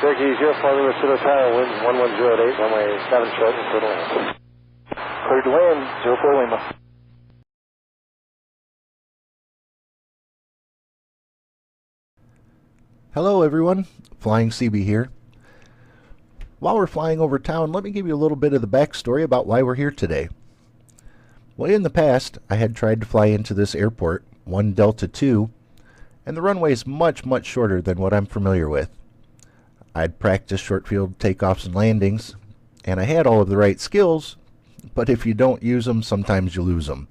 Turkey 04 Lima Kilo Tower, winds 1108, runway 7 short and clear to land. Cleared to land, 04 Lima. Hello everyone, Flying SeaBee here. While we're flying over town, let me give you a little bit of the backstory about why we're here today. Well, in the past, I had tried to fly into this airport, 1 Delta 2, and the runway is much, much shorter than what I'm familiar with. I'd practiced short field takeoffs and landings, and I had all of the right skills, but if you don't use them, sometimes you lose them.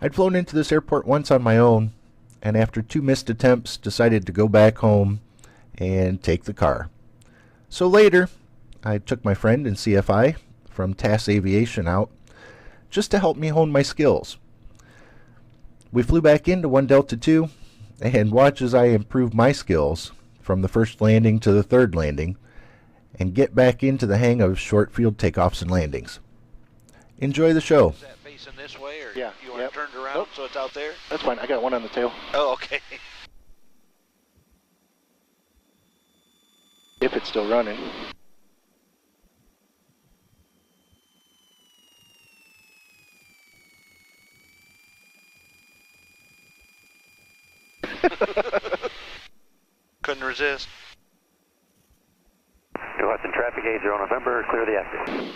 I'd flown into this airport once on my own, and after 2 missed attempts, decided to go back home and take the car. So later, I took my friend and CFI from TAS Aviation out just to help me hone my skills. We flew back into 1 Delta 2 and watch as I improve my skills from the first landing to the third landing and get back into the hang of short field takeoffs and landings. Enjoy the show. Is that facing this way, or Yeah, you want it turned around so it's out there? That's fine, I got one on the tail. Oh, okay. If it's still running. Couldn't resist. New Hudson traffic, 80 November, clear the exit.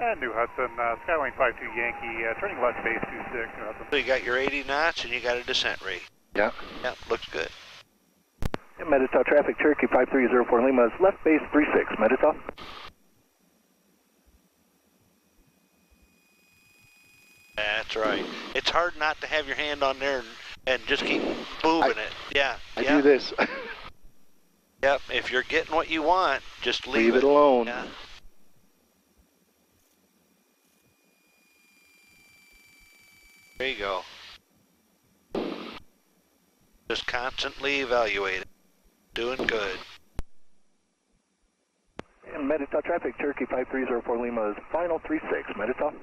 And New Hudson, Skywing 52 Yankee, turning left base 26, New Hudson. So you got your 80 knots and you got a descent rate. Yeah. Yep, looks good. Medita traffic, Cherokee 5304 Lima is left base 36, Medita. That's right. It's hard not to have your hand on there and just keep moving it. Yeah. I do this. Yep, if you're getting what you want, just leave it alone. Yeah. There you go. Just constantly evaluate it. Doing good. And Medita traffic, Cherokee 5304 Lima is final 36, Medita.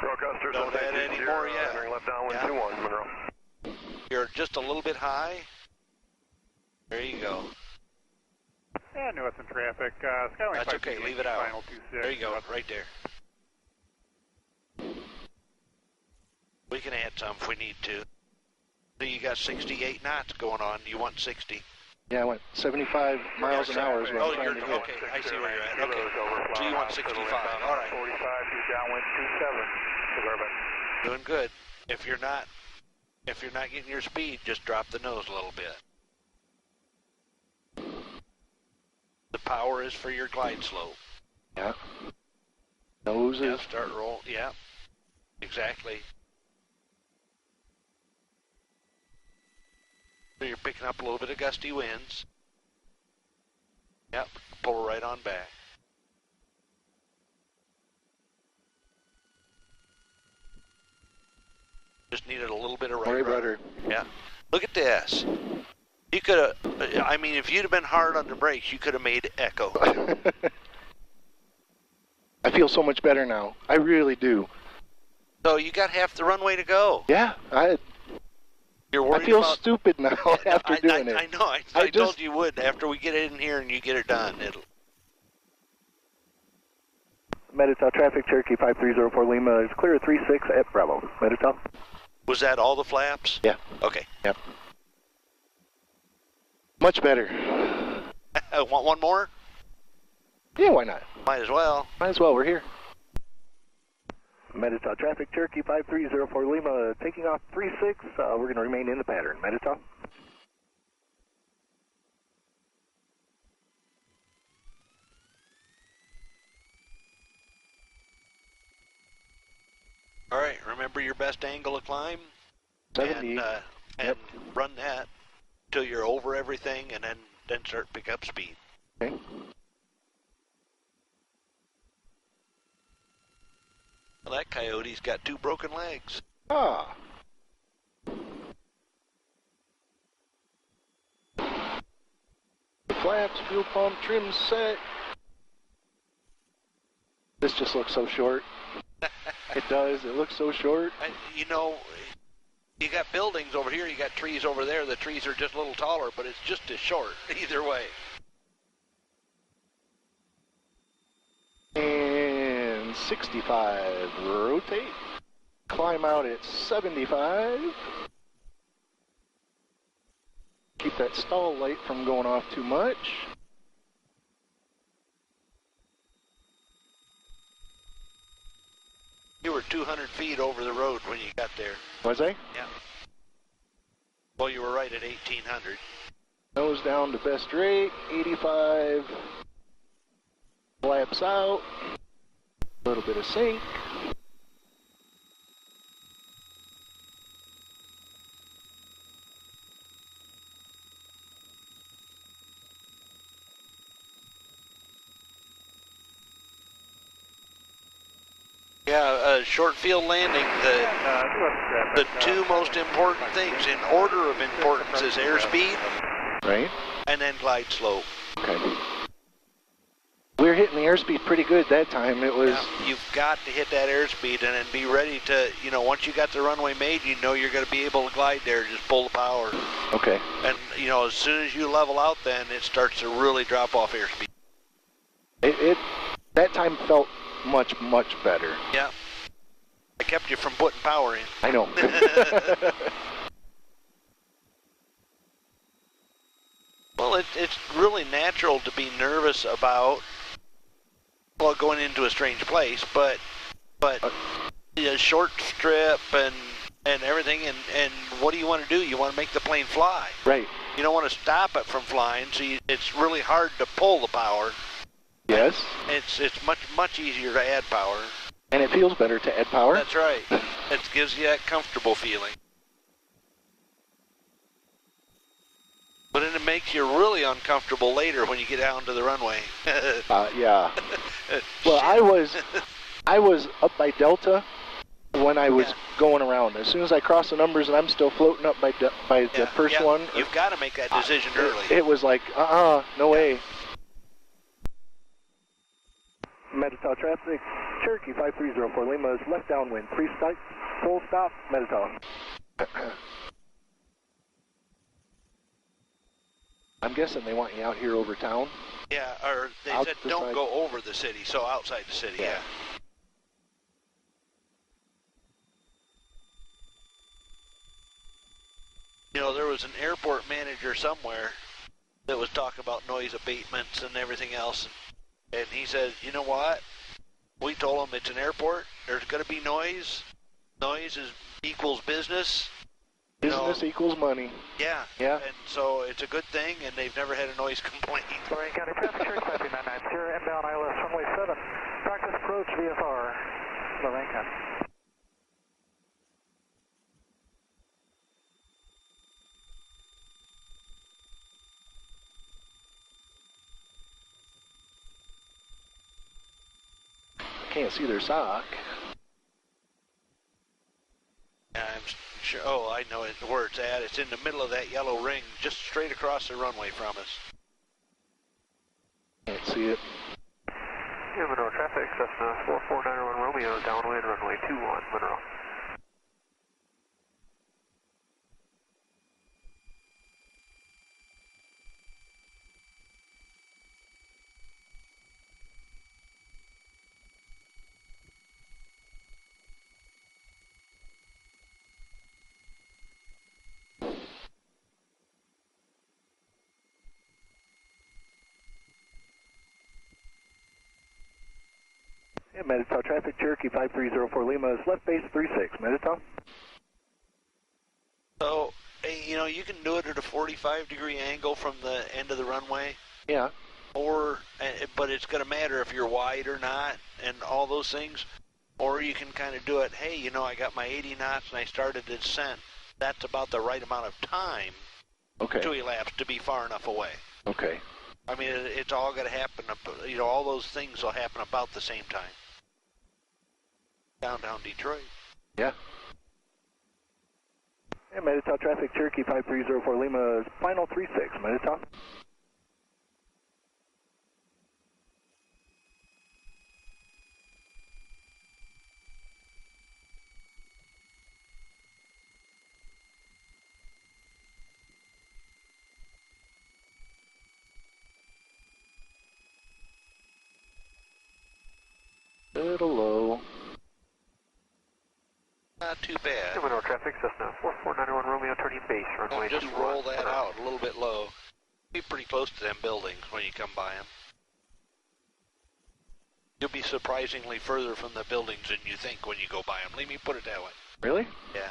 Broadcaster, Don't add any more yet. Entering left downwind 21, Monroe. You're just a little bit high. There you go. And New Hudson traffic, Skywing That's 52 okay, Yankee, leave it out. final 26. There you go, right there. We can add some if we need to. So you got 68 knots going on. You want 60? Yeah, I went 75 miles an hour is what I'm trying to get. Okay, I see where you're at. Okay, so you want 65. All right. 45 to downwind 27. Doing good. If you're not getting your speed, just drop the nose a little bit. The power is for your glide slope. Yeah. Noses. Yeah, start roll. Yeah, exactly. So you're picking up a little bit of gusty winds. Yep, pull right on back. Just needed a little bit of right rudder. Yeah. Look at this. You could have, I mean, if you'd have been hard on the brakes, you could have made echo. I feel so much better now. I really do. So you got half the runway to go. Yeah, You're worried I feel about, stupid now after doing it. I know. I told you would. After we get in here and you get it done, it'll. Medita traffic, Cherokee 5304 Lima is clear at 36 at Bravo. Medita. Was that all the flaps? Yeah. Okay. Yep. Much better. Want one more? Yeah, why not? Might as well. Might as well, we're here. Medita traffic, Cherokee 5304 Lima, taking off 36. We're going to remain in the pattern. Medita. All right. Remember your best angle of climb, 70. and run that till you're over everything, and then start pick up speed. Okay. Well, that coyote's got 2 broken legs. Ah. The flaps, fuel pump, trim set. This just looks so short. It does. It looks so short. You know, you got buildings over here, you got trees over there. The trees are just a little taller, but it's just as short either way. And 65. Rotate. Climb out at 75. Keep that stall light from going off too much. You were 200 feet over the road when you got there. Was I? Yeah. Well, you were right at 1800. Nose down to best rate, 85. Flaps out. A little bit of sink. Yeah, short field landing, the two most important things in order of importance is airspeed, right, and then glide slope. Okay. We were hitting the airspeed pretty good that time. It was... Yeah, you've got to hit that airspeed and then be ready to, you know, once you got the runway made, you know you're going to be able to glide there, just pull the power. Okay. And, you know, as soon as you level out, then it starts to really drop off airspeed. That time felt much better. Yeah. I kept you from putting power in. I know. Well, it's really natural to be nervous about, well, going into a strange place, but a short strip and everything, and what do you want to do? You want to make the plane fly. Right. You don't want to stop it from flying, so it's really hard to pull the power. Yes. It's much easier to add power. And it feels better to add power. That's right. It gives you that comfortable feeling. But then it makes you really uncomfortable later when you get down to the runway. Yeah. Well, I was up by Delta when I was going around. As soon as I crossed the numbers and I'm still floating up by the first one. You've got to make that decision early. It was like, no way. Medital traffic, Cherokee 5304 Lima is left downwind, full stop, Medital. I'm guessing they want you out here over town? Yeah, or they said don't go over the city, so outside the city, yeah. You know, there was an airport manager somewhere that was talking about noise abatements and everything else, and he said, you know what? We told him it's an airport. There's going to be noise. Noise equals business. Business equals money. Yeah. Yeah. And so it's a good thing, and they've never had a noise complaint. Lorraine County Traffic, Cherokee 5990, inbound ILS runway 7. Practice approach VFR, Lorraine County. Can't see their sock. I'm sure. Oh, I know where it's at. It's in the middle of that yellow ring, just straight across the runway from us. Can't see it. Yeah, Monroe traffic, Cessna 4491 Romeo, downwind runway 21, Monroe. Yeah, Medital traffic, Cherokee 5304 Lima is left base 36, Medital. So, you know, you can do it at a 45-degree angle from the end of the runway. Yeah. But it's going to matter if you're wide or not and all those things. Or you can kind of do it, hey, you know, I got my 80 knots and I started the descent. That's about the right amount of time to elapse to be far enough away. Okay. I mean, it's all going to happen, you know, all those things will happen about the same time. Downtown Detroit. Yeah. Yeah, Medital traffic, Cherokee 5304 Lima is final 36, Medital. little low. Not too bad. Monroe traffic, Cessna 4491 Romeo turning base, runway Just 21. roll that out a little bit low. Be pretty close to them buildings when you come by them. You'll be surprisingly further from the buildings than you think when you go by them. Let me put it that way. Really? Yeah.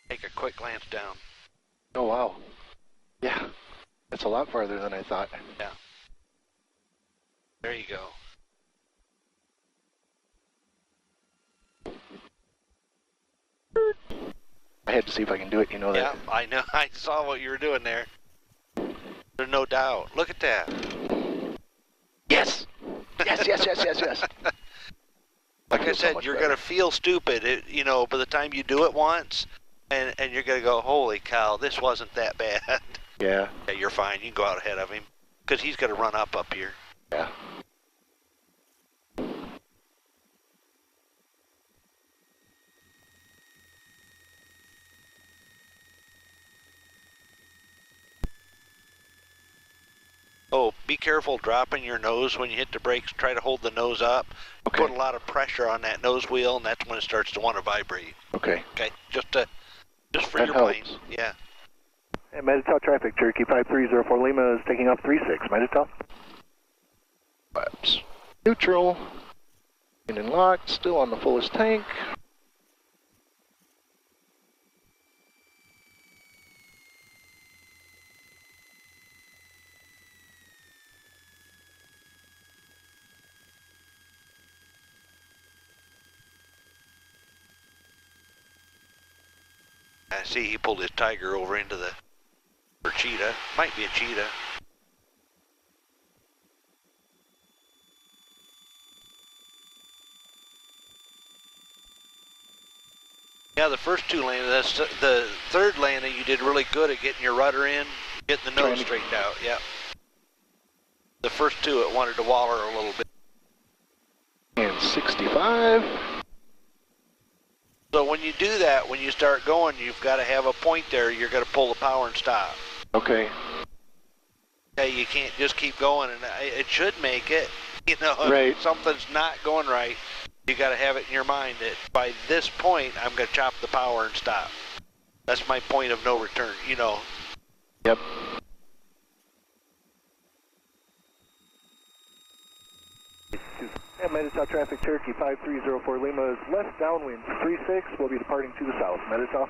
Take a quick glance down. Oh, wow. Yeah. That's a lot farther than I thought. Yeah. There you go. I had to see if I can do it, you know that. Yeah, I know. I saw what you were doing there. There's no doubt. Look at that. Yes! Yes, yes, yes, yes, yes. Like I said, you're going to feel stupid, you know, by the time you do it once, and you're going to go, holy cow, this wasn't that bad. Yeah. Yeah, you're fine. You can go out ahead of him, because he's going to run up here. Yeah. Oh, be careful dropping your nose when you hit the brakes. Try to hold the nose up. Okay. Put a lot of pressure on that nose wheel, and that's when it starts to want to vibrate. Okay. Okay, just for That your helps. planes. Yeah. And Medital traffic, Cherokee 5304 Lima is taking off 36. Medital. Flaps. Neutral. In locked, still on the fullest tank. I see he pulled his Tiger over into the, or cheetah. Might be a cheetah. Yeah, the first two landings, the third landing you did really good at getting your rudder in, getting the nose straightened out, yeah. The first two it wanted to waller a little bit. And 65. So when you do that, when you start going, you've got to have a point there. You're going to pull the power and stop. Okay. Okay, you can't just keep going, and it should make it. You know, Right. if something's not going right, you got to have it in your mind that by this point, I'm going to chop the power and stop. That's my point of no return, you know. Yep. And Medital traffic, Cherokee 5304 Lima is left downwind 36. We'll be departing to the south. Medital.